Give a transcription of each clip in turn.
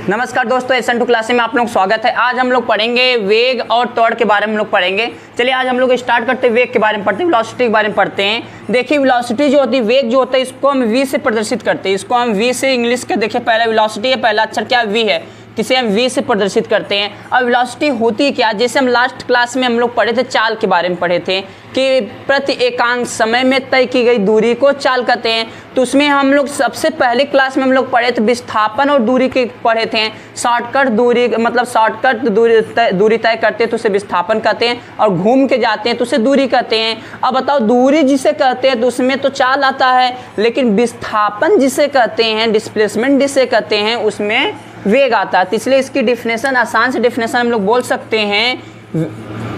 नमस्कार दोस्तों, SN2 class में आप लोग स्वागत है। आज हम लोग पढ़ेंगे वेग और त्वरण के बारे में हम लोग पढ़ेंगे। चलिए आज हम लोग स्टार्ट करते हैं, वेग के बारे में पढ़ते हैं, वेलोसिटी के बारे में पढ़ते हैं। देखिए वेलोसिटी जो होती है, वेग जो होता है, इसको हम v से प्रदर्शित करते हैं। इसको हम v से इंग्लिश के देखिए, पहला वेलोसिटी है, पहला अक्षर क्या v है, जिसे हम v से प्रदर्शित करते हैं। अब वेलोसिटी होती है क्या, जैसे हम लास्ट क्लास में हम लोग पढ़े थे, चाल के बारे में पढ़े थे कि प्रति एकांक समय में तय की गई दूरी को चाल कहते हैं। तो उसमें हम लोग सबसे पहले क्लास में हम लोग पढ़े थे विस्थापन और दूरी के पढ़े थे। शॉर्टकट दूरी मतलब शॉर्टकट दूरी तय करते हैं तो उसे विस्थापन कहते हैं, और घूम के जाते हैं तो उसे दूरी कहते हैं। अब बताओ, दूरी जिसे कहते हैं तो उसमें तो चाल आता है, लेकिन विस्थापन जिसे कहते हैं, डिस्प्लेसमेंट जिसे कहते हैं, उसमें वेग आता है। तो इसलिए इसकी डिफिनेशन, आसान से डिफिनेशन हम लोग बोल सकते हैं,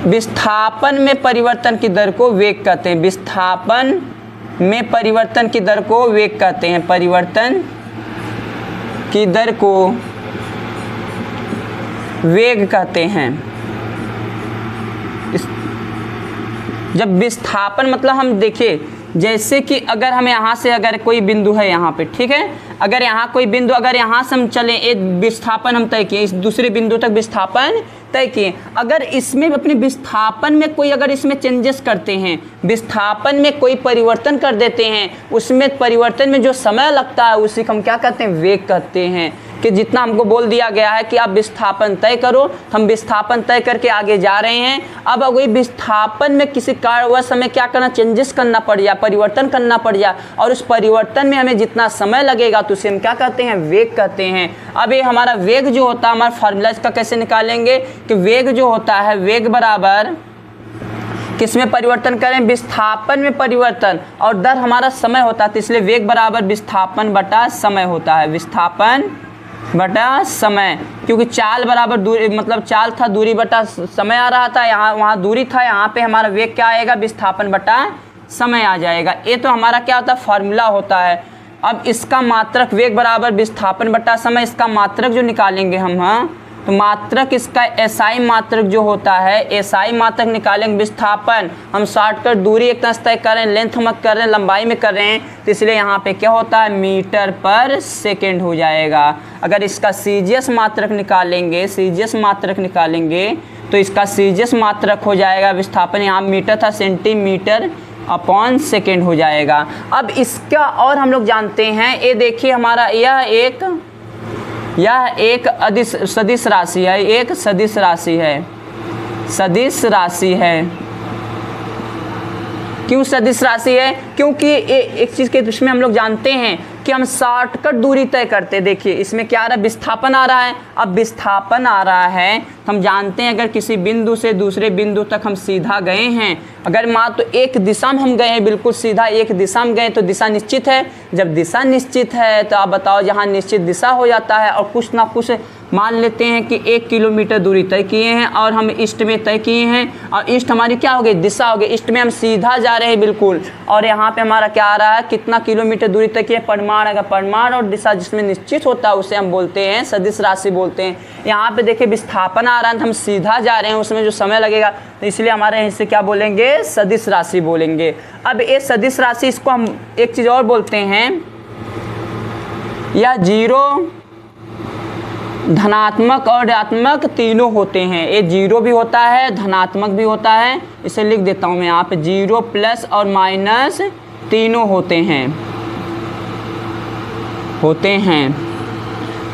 विस्थापन में परिवर्तन की दर को वेग कहते हैं। विस्थापन में परिवर्तन की दर को वेग कहते हैं। परिवर्तन की दर को वेग कहते हैं। जब विस्थापन मतलब हम देखिए, जैसे कि अगर हम यहाँ से, अगर कोई बिंदु है यहाँ पे, ठीक है, अगर यहाँ कोई बिंदु, अगर यहाँ से हम चलें, एक विस्थापन हम तय किए, इस दूसरे बिंदु तक विस्थापन तय किए। अगर इसमें अपने विस्थापन में कोई, अगर इसमें चेंजेस करते हैं, विस्थापन में कोई परिवर्तन कर देते हैं, उसमें परिवर्तन में जो समय लगता है उसी को हम क्या कहते हैं, वेग कहते हैं। कि जितना हमको बोल दिया गया है कि आप विस्थापन तय करो, हम विस्थापन तय करके आगे जा रहे हैं। अब अगर विस्थापन में किसी कारणवश हमें क्या करना, चेंजेस करना पड़ जाए, परिवर्तन करना पड़ जाए, और उस परिवर्तन में हमें जितना समय लगेगा तो उसे हम क्या कहते हैं, वेग कहते हैं। अब ये हमारा वेग जो होता है, हमारा फार्मूला इसका कैसे निकालेंगे कि वेग जो होता है, वेग बराबर किसमें परिवर्तन करें, विस्थापन में परिवर्तन, और दर हमारा समय होता है। तो इसलिए वेग बराबर विस्थापन बटा समय होता है। विस्थापन बटा समय, क्योंकि चाल बराबर दूरी, मतलब चाल था, दूरी बटा समय आ रहा था, यहाँ वहाँ दूरी था, यहाँ पे हमारा वेग क्या आएगा, विस्थापन बटा समय आ जाएगा। ये तो हमारा क्या होता है, फार्मूला होता है। अब इसका मात्रक, वेग बराबर विस्थापन बटा समय, इसका मात्रक जो निकालेंगे हम, हाँ, तो मात्रक इसका एसआई मात्रक जो होता है, एसआई मात्रक निकालेंगे। विस्थापन हम शॉर्टकट दूरी एक तरह तय कर रहे हैं, लेंथ मत कर रहे हैं, लंबाई में कर रहे हैं, तो इसलिए यहाँ पे क्या होता है, मीटर पर सेकेंड हो जाएगा। अगर इसका सीजीएस मात्रक निकालेंगे, सीजीएस मात्रक निकालेंगे तो इसका सीजीएस मात्रक हो जाएगा, विस्थापन यहाँ मीटर था, सेंटीमीटर अपॉन सेकेंड हो जाएगा। अब इसका और हम लोग जानते हैं, ये देखिए हमारा यह एक सदिश राशि है, एक सदिश राशि है, सदिश राशि है। क्यों सदिश राशि है, क्योंकि एक चीज़ के दृष्टि में हम लोग जानते हैं कि हम शॉर्टकट दूरी तय करते हैं। देखिए इसमें क्या आ रहा है, विस्थापन आ रहा है। अब विस्थापन आ रहा है, हम जानते हैं अगर किसी बिंदु से दूसरे बिंदु तक हम सीधा गए हैं, अगर मान तो एक दिशा में हम गए हैं, बिल्कुल सीधा एक दिशा में गए, तो दिशा निश्चित है। जब दिशा निश्चित है तो आप बताओ, जहाँ निश्चित दिशा हो जाता है और कुछ ना कुछ मान लेते हैं कि 1 किलोमीटर दूरी तय किए हैं और हम ईस्ट में तय किए हैं, और ईस्ट हमारी क्या हो गई, दिशा हो गई। ईस्ट में हम सीधा जा रहे हैं बिल्कुल, और यहाँ पे हमारा क्या आ रहा है, कितना किलोमीटर दूरी तय किए, परिमाण। अगर परिमाण और दिशा जिसमें निश्चित होता है उसे हम बोलते हैं, सदिश राशि बोलते हैं। यहाँ पे देखिए विस्थापन आ रहा है, हम सीधा जा रहे हैं, उसमें जो समय लगेगा, तो इसलिए हमारे इससे क्या बोलेंगे, सदिश राशि बोलेंगे। अब ये सदिश राशि, इसको हम एक चीज़ और बोलते हैं, यह जीरो, धनात्मक और ऋणात्मक तीनों होते हैं। ये जीरो भी होता है, धनात्मक भी होता है। इसे लिख देता हूँ मैं यहाँ पे, जीरो प्लस और माइनस तीनों होते हैं।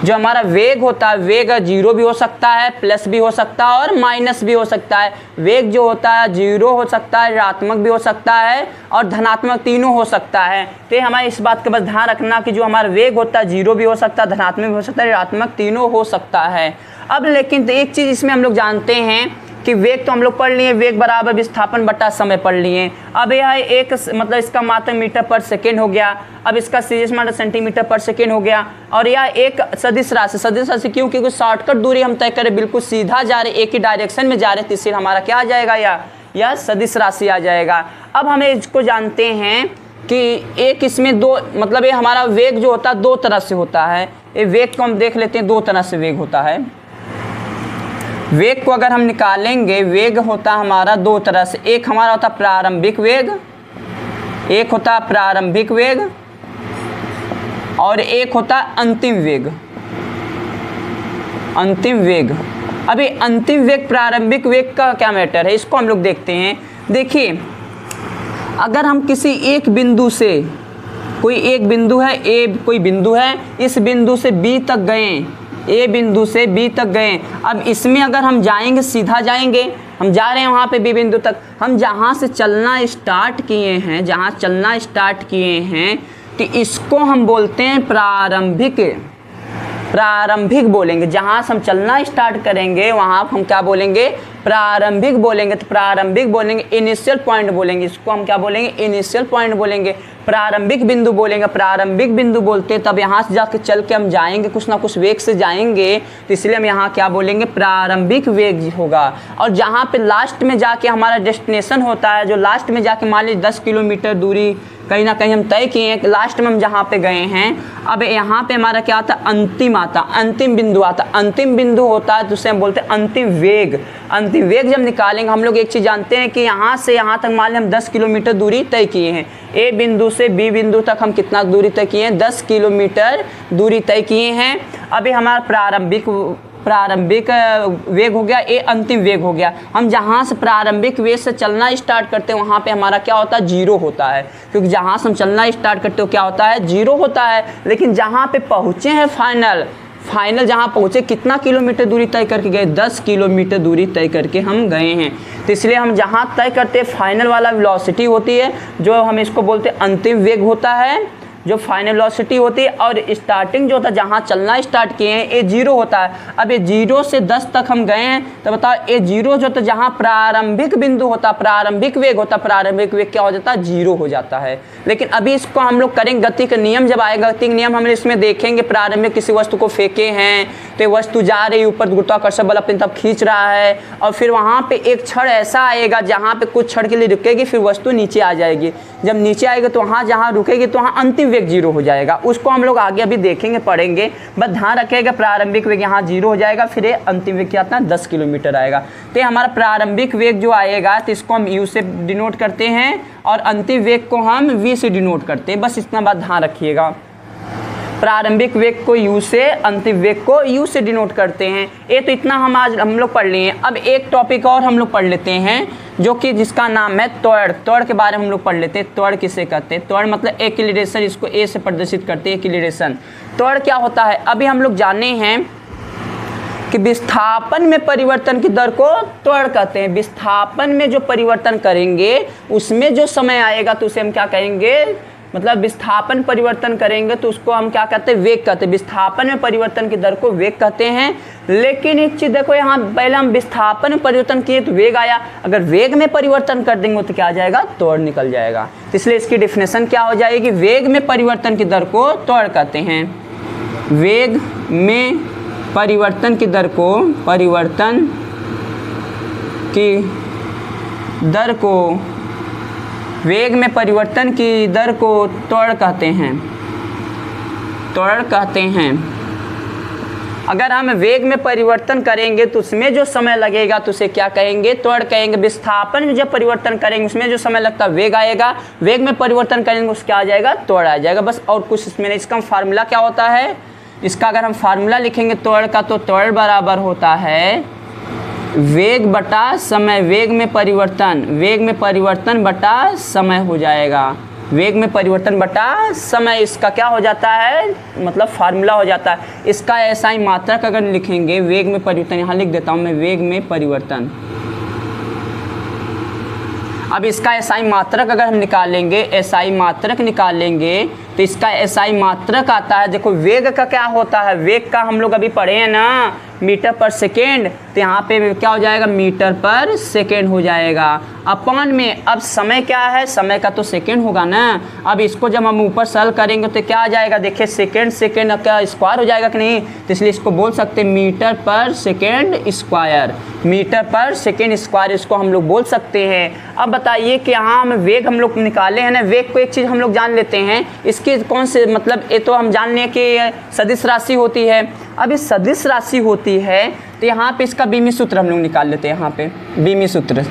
जो हमारा वेग होता है, वेग जीरो भी हो सकता है, प्लस भी हो सकता है और माइनस भी हो सकता है। वेग जो होता है जीरो हो सकता है, ऋणात्मक भी हो सकता है और धनात्मक तीनों हो सकता है। तो हमारे इस बात का बस ध्यान रखना कि जो हमारा वेग होता है जीरो भी हो सकता है, धनात्मक भी हो सकता है, ऋणात्मक तीनों हो सकता है। अब लेकिन तो एक चीज़ इसमें हम लोग जानते हैं कि वेग तो हम लोग पढ़ लिए, वेग बराबर विस्थापन बटा समय पढ़ लिए। अब यह एक मतलब इसका मात्रक मीटर पर सेकेंड हो गया, अब इसका सीजीएस मात्रक सेंटीमीटर पर सेकेंड हो गया, और यह एक सदिश राशि। सदिश राशि क्यों, क्योंकि शॉर्टकट दूरी हम तय करें, बिल्कुल सीधा जा रहे, एक ही डायरेक्शन में जा रहे, तो इससे हमारा क्या आ जाएगा, यह सदिश राशि आ जाएगा। अब हमें इसको जानते हैं कि एक इसमें दो, मतलब ये हमारा वेग जो होता है दो तरह से होता है। ये वेग को हम देख लेते हैं, दो तरह से वेग होता है। वेग को अगर हम निकालेंगे, वेग होता हमारा दो तरह से, एक हमारा होता प्रारंभिक वेग, एक होता प्रारंभिक वेग और एक होता अंतिम वेग। अंतिम वेग। अभी अंतिम वेग प्रारंभिक वेग का क्या मैटर है, इसको हम लोग देखते हैं। देखिए, अगर हम किसी एक बिंदु से, कोई एक बिंदु है ए, कोई बिंदु है, इस बिंदु से बी तक गए, ए बिंदु से बी तक गए। अब इसमें अगर हम जाएंगे, सीधा जाएंगे, हम जा रहे हैं वहाँ पे बी बिंदु तक, हम जहाँ से चलना स्टार्ट किए हैं, जहाँ चलना स्टार्ट किए हैं, तो इसको हम बोलते हैं प्रारंभिक बोलेंगे। जहाँ से हम चलना स्टार्ट करेंगे वहाँ हम क्या बोलेंगे, प्रारंभिक बोलेंगे। तो प्रारंभिक बोलेंगे, इनिशियल पॉइंट बोलेंगे, इसको हम क्या बोलेंगे, इनिशियल पॉइंट बोलेंगे, प्रारंभिक बिंदु बोलेंगे। प्रारंभिक बिंदु बोलते तब यहाँ से जाके चल के हम जाएंगे, कुछ ना कुछ वेग से जाएंगे, तो इसलिए हम यहाँ क्या बोलेंगे, प्रारंभिक वेग होगा। और जहाँ पे लास्ट में जाके हमारा डेस्टिनेशन होता है, जो लास्ट में जाके मान लीजिए 10 किलोमीटर दूरी कहीं ना कहीं हम तय किए हैं, लास्ट में हम जहाँ पे गए हैं, अब यहाँ पे हमारा क्या आता, अंतिम आता, अंतिम बिंदु आता। अंतिम बिंदु होता है तो उसे हम बोलते हैं अंतिम वेग। अंतिम वेग जब निकालेंगे, हम लोग एक चीज़ जानते हैं कि यहाँ से यहाँ तक मान लीजिए हम 10 किलोमीटर दूरी तय किए हैं, ए बिंदु से बी बिंदु तक हम कितना दूरी तय किए हैं, 10 किलोमीटर दूरी तय किए हैं। अभी हमारा प्रारंभिक वेग हो गया, ए अंतिम वेग हो गया। हम जहाँ से प्रारंभिक वेग से चलना स्टार्ट करते हैं वहाँ पे हमारा क्या होता है, जीरो होता है, क्योंकि जहाँ से हम चलना स्टार्ट करते हो क्या होता है, जीरो होता है। लेकिन जहाँ पे पहुँचे हैं फाइनल जहाँ पहुँचे, कितना किलोमीटर दूरी तय करके गए, 10 किलोमीटर दूरी तय करके हम गए हैं। तो इसलिए हम जहाँ तय करते हैं फाइनल वाला वेलोसिटी होती है, जो हम इसको बोलते हैं अंतिम वेग होता है, जो फाइनल वेलोसिटी होती है। और स्टार्टिंग जो होता है, जहाँ चलना स्टार्ट किए हैं, ए जीरो होता है। अब ये 0 से 10 तक हम गए हैं, तो बताओ ए जीरो जो होता है, जहाँ प्रारंभिक बिंदु होता, प्रारंभिक वेग होता, प्रारंभिक वेग क्या हो जाता है, जीरो हो जाता है। लेकिन अभी इसको हम लोग करेंगे, गति का नियम जब आएगा, गति का नियम हम इसमें देखेंगे, प्रारंभिक किसी वस्तु को फेंके हैं, तो वस्तु जा रही ऊपर, गुरुत्वाकर्षण बल अपनी तरफ खींच रहा है, और फिर वहाँ पे एक क्षण ऐसा आएगा जहाँ पे कुछ क्षण के लिए रुकेगी, फिर वस्तु नीचे आ जाएगी। जब नीचे आएगी तो वहाँ जहाँ रुकेगी तो वहाँ अंतिम वेग जीरो हो जाएगा। उसको हम लोग आगे अभी देखेंगे, पढ़ेंगे, बस ध्यान रखिएगा प्रारंभिक वेग यहाँ जीरो हो जाएगा, फिर ये अंतिम वेग क्या आता है, 10 किलोमीटर आएगा। तो हमारा प्रारंभिक वेग जो आएगा तो इसको हम यू से डिनोट करते हैं, और अंतिम वेग को हम वी से डिनोट करते हैं। बस इतना बात ध्यान रखिएगा, प्रारंभिक वेग को यू से, अंतिम वेग को यू से डिनोट करते हैं। ये तो इतना हम लोग पढ़ लिए हैं। अब एक टॉपिक और हम लोग पढ़ लेते हैं, जो कि जिसका नाम है त्वरण। त्वरण के बारे में हम लोग पढ़ लेते हैं। त्वरण किसे कहते हैं, त्वरण मतलब एक्सीलरेशन, इसको ए से प्रदर्शित करते हैं, एक्सीलरेशन। त्वरण क्या होता है, अभी हम लोग जाने हैं कि विस्थापन में परिवर्तन की दर को त्वरण कहते हैं। विस्थापन में जो परिवर्तन करेंगे उसमें जो समय आएगा तो उसे हम क्या कहेंगे, मतलब विस्थापन परिवर्तन करेंगे तो उसको हम क्या कहते हैं, वेग कहते हैं। विस्थापन में परिवर्तन की दर को वेग कहते हैं। लेकिन एक चीज़ देखो, यहाँ पहले हम विस्थापन में परिवर्तन किए तो वेग आया, अगर वेग में परिवर्तन कर देंगे तो क्या आ जाएगा, त्वरण निकल जाएगा। इसलिए इसकी डेफिनेशन क्या हो जाएगी, वेग में परिवर्तन की दर को त्वरण कहते हैं। वेग में परिवर्तन की दर को, परिवर्तन की दर को, वेग में परिवर्तन की दर को त्वरण कहते हैं, त्वरण कहते हैं। अगर हम वेग में परिवर्तन करेंगे तो उसमें जो समय लगेगा तो उसे क्या कहेंगे, त्वरण कहेंगे। विस्थापन में जब परिवर्तन करेंगे उसमें जो समय लगता है वेग आएगा, वेग में परिवर्तन करेंगे उसका क्या आ जाएगा, त्वरण आ जाएगा। बस और कुछ इसमें नहीं। इसका फार्मूला क्या होता है, इसका अगर हम फार्मूला लिखेंगे त्वरण का, तो त्वरण बराबर होता है वेग बटा समय। वेग में परिवर्तन बटा समय हो जाएगा। वेग में परिवर्तन बटा समय, इसका क्या हो जाता है, मतलब फार्मूला हो जाता है। इसका ऐसा ही मात्रक अगर लिखेंगे, वेग में परिवर्तन, यहाँ लिख देता हूँ मैं, वेग में परिवर्तन। अब इसका एसआई मात्रक अगर हम निकालेंगे, एसआई मात्रक निकालेंगे तो इसका एसआई मात्रक आता है। देखो वेग का क्या होता है, वेग का हम लोग अभी पढ़े हैं ना, मीटर पर सेकेंड, तो यहाँ पे क्या हो जाएगा, मीटर पर सेकेंड हो जाएगा। अपॉन में अब समय क्या है, समय का तो सेकेंड होगा ना। अब इसको जब हम ऊपर सरल करेंगे तो क्या आ जाएगा, देखिए सेकेंड का स्क्वायर हो जाएगा कि नहीं, तो इसलिए इसको बोल सकते हैं मीटर पर सेकेंड स्क्वायर। मीटर पर सेकेंड स्क्वायर इसको हम लोग बोल सकते हैं। अब बताइए कि यहाँ हम वेग हम लोग निकाले हैं ना, वेग को एक चीज़ हम लोग जान लेते हैं, इसके कौन से, मतलब ये तो हम जान लें कि सदिश राशि होती है। अब ये सदिश राशि होती है तो यहाँ पे इसका बीमी सूत्र हम लोग निकाल लेते हैं। यहाँ पे बीमी सूत्र,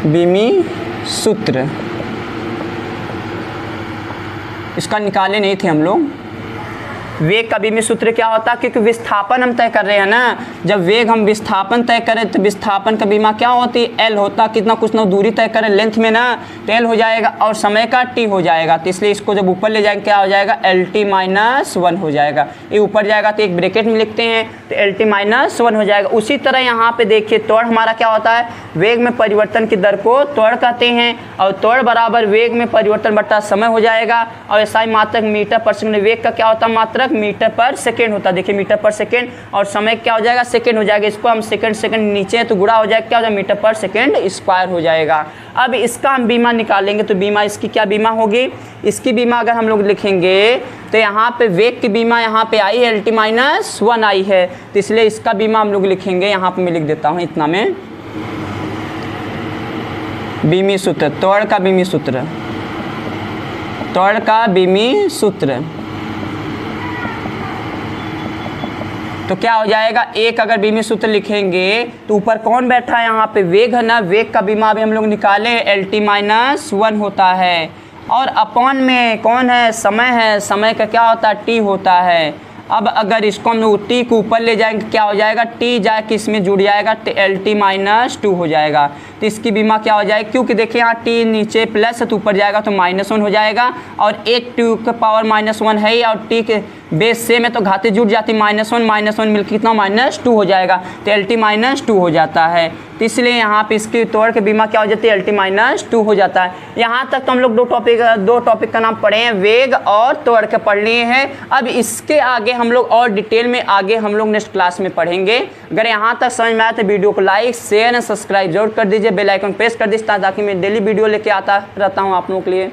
बीमी सूत्र इसका निकाले नहीं थे हम लोग, वेग का बीमी सूत्र क्या होता है, क्योंकि विस्थापन हम तय कर रहे हैं ना, जब वेग हम विस्थापन तय करें तो विस्थापन का बीमा क्या होती है, एल होता, कितना कुछ ना दूरी तय करें लेंथ में ना, तो एल हो जाएगा और समय का टी हो जाएगा, तो इसलिए इसको जब ऊपर ले जाएंगे क्या हो जाएगा, एल टी माइनस 1 हो जाएगा। ये ऊपर जाएगा तो एक ब्रैकेट में लिखते हैं तो एल टी माइनस 1 हो जाएगा। उसी तरह यहाँ पे देखिए त्वरण हमारा क्या होता है, वेग में परिवर्तन की दर को त्वरण कहते हैं, और त्वरण बराबर वेग में परिवर्तन बटा समय हो जाएगा, और ऐसा ही मात्रक मीटर पर सेकंड, वेग का क्या होता है मात्रक मीटर पर सेकंड होता है, देखिए मीटर पर सेकंड, और समय क्या हो जाएगा सेकंड हो जाएगा, इसको हम सेकंड नीचे है तो गुणा हो जाएगा, क्या हो जाएगा मीटर पर सेकंड स्क्वायर हो जाएगा। अब इसका हम बीमा निकालेंगे तो बीमा इसकी क्या बीमा होगी, इसकी बीमा अगर हम लोग लिखेंगे तो यहाँ पे वेग की बीमा यहाँ पे आई है एल टी माइनस 1 आई है, तो इसलिए इसका बीमा हम लोग लिखेंगे, यहाँ पे मैं लिख देता हूँ इतना में, बीमी सूत्र, त्वरण का बीमी सूत्र, त्वरण का बीमी सूत्र, तो क्या हो जाएगा, एक अगर बीमी सूत्र लिखेंगे तो ऊपर कौन बैठा है यहाँ पे, वेग है ना, वेग का बीमा भी हम लोग निकाले एल टी माइनस 1 होता है, और अपॉन में कौन है, समय है, समय का क्या होता है टी होता है। अब अगर इसको हम लोग टी को ऊपर ले जाएंगे क्या हो जाएगा, टी जाए किस में जुड़ जाएगा, तो एल टी माइनस 2 हो जाएगा, तो इसकी बीमा क्या हो जाएगी, क्योंकि देखिए यहाँ टी नीचे प्लस है तो ऊपर जाएगा तो -1 हो जाएगा, और एक टू का पावर -1 है ही, और टी के बेस से में तो घाते जुड़ जाती, -1 मिलकर कितना -2 हो जाएगा, तो एल टी माइनस 2 हो जाता है, तो इसलिए यहाँ पे इसकी त्वरण की बीमा क्या हो जाती है, एल टी माइनस 2 हो जाता है। यहाँ तक तो हम लोग दो टॉपिक का नाम पढ़े हैं, वेग और त्वरण के पढ़ लिए हैं। अब इसके आगे हम लोग और डिटेल में आगे हम लोग नेक्स्ट क्लास में पढ़ेंगे। अगर यहाँ तक समझ में आया तो वीडियो को लाइक शेयर एंड सब्सक्राइब जरूर कर दीजिए, बेल आइकन प्रेस कर दीजिए, ताकि मैं डेली वीडियो लेके आता रहता हूँ आप लोगों के लिए।